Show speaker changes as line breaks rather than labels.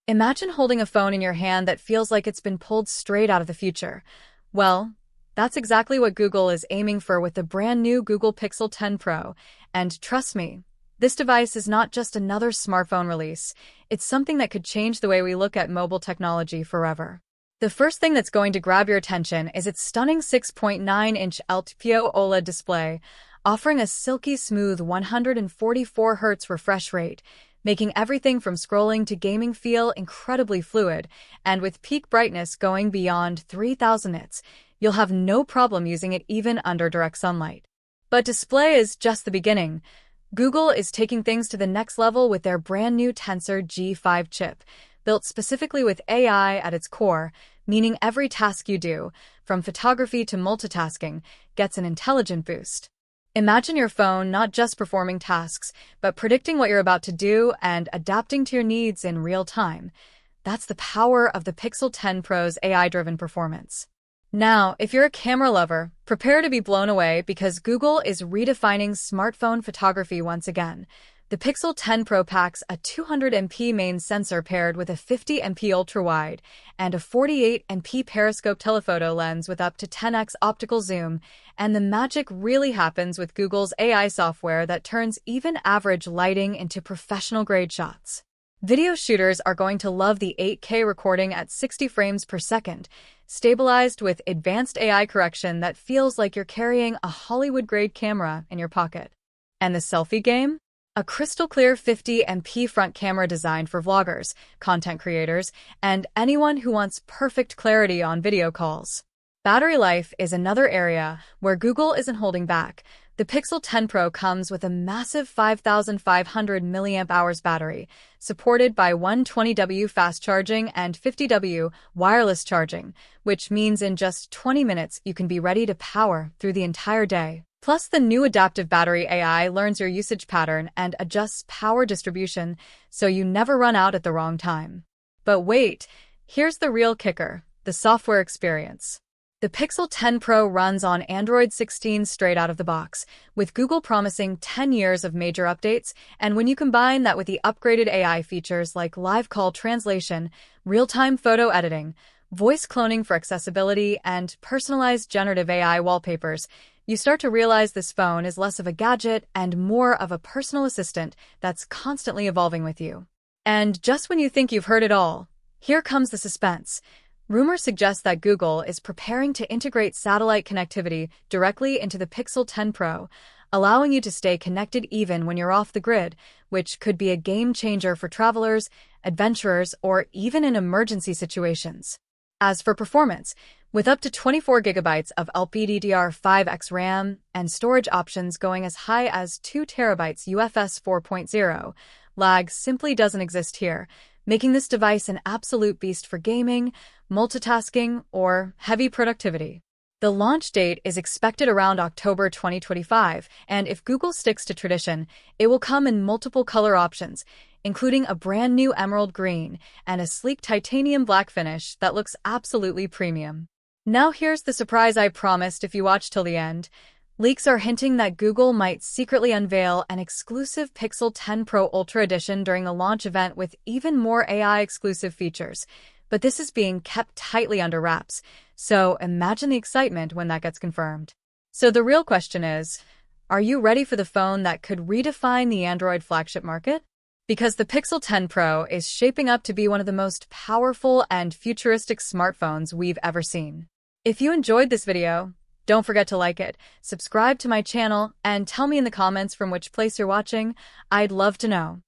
Imagine holding a phone in your hand that feels like it's been pulled straight out of the future. Well, that's exactly what Google is aiming for with the brand new Google Pixel 10 Pro. And trust me, this device is not just another smartphone release. It's something that could change the way we look at mobile technology forever. The first thing that's going to grab your attention is its stunning 6.9-inch LTPO OLED display, offering a silky smooth 144 Hz refresh rate, making everything from scrolling to gaming feel incredibly fluid, and with peak brightness going beyond 3000 nits, you'll have no problem using it even under direct sunlight. But display is just the beginning. Google is taking things to the next level with their brand new Tensor G5 chip, built specifically with AI at its core, meaning every task you do, from photography to multitasking, gets an intelligent boost. Imagine your phone not just performing tasks, but predicting what you're about to do and adapting to your needs in real time. That's the power of the Pixel 10 Pro's AI-driven performance. Now, if you're a camera lover, prepare to be blown away because Google is redefining smartphone photography once again. The Pixel 10 Pro packs a 200MP main sensor paired with a 50MP ultra-wide and a 48MP periscope telephoto lens with up to 10x optical zoom, and the magic really happens with Google's AI software that turns even average lighting into professional-grade shots. Video shooters are going to love the 8K recording at 60 frames per second, stabilized with advanced AI correction that feels like you're carrying a Hollywood-grade camera in your pocket. And the selfie game? A crystal-clear 50MP front camera designed for vloggers, content creators, and anyone who wants perfect clarity on video calls. Battery life is another area where Google isn't holding back. The Pixel 10 Pro comes with a massive 5,500 mAh battery, supported by 120W fast charging and 50W wireless charging, which means in just 20 minutes you can be ready to power through the entire day. Plus, the new adaptive battery AI learns your usage pattern and adjusts power distribution so you never run out at the wrong time. But wait, here's the real kicker: the software experience. The Pixel 10 Pro runs on Android 16 straight out of the box, with Google promising 10 years of major updates, and when you combine that with the upgraded AI features like live call translation, real-time photo editing, voice cloning for accessibility, and personalized generative AI wallpapers, you start to realize this phone is less of a gadget and more of a personal assistant that's constantly evolving with you. And just when you think you've heard it all, here comes the suspense. Rumors suggest that Google is preparing to integrate satellite connectivity directly into the Pixel 10 Pro, allowing you to stay connected even when you're off the grid, which could be a game changer for travelers, adventurers, or even in emergency situations. As for performance, with up to 24 GB of LPDDR5X RAM and storage options going as high as 2 TB UFS 4.0, lag simply doesn't exist here, making this device an absolute beast for gaming, multitasking, or heavy productivity. The launch date is expected around October 2025, and if Google sticks to tradition, it will come in multiple color options, including a brand new emerald green and a sleek titanium black finish that looks absolutely premium. Now here's the surprise I promised if you watch till the end. Leaks are hinting that Google might secretly unveil an exclusive Pixel 10 Pro Ultra Edition during the launch event with even more AI-exclusive features. But this is being kept tightly under wraps, so imagine the excitement when that gets confirmed. So the real question is, are you ready for the phone that could redefine the Android flagship market? Because the Pixel 10 Pro is shaping up to be one of the most powerful and futuristic smartphones we've ever seen. If you enjoyed this video, don't forget to like it, subscribe to my channel, and tell me in the comments from which place you're watching. I'd love to know.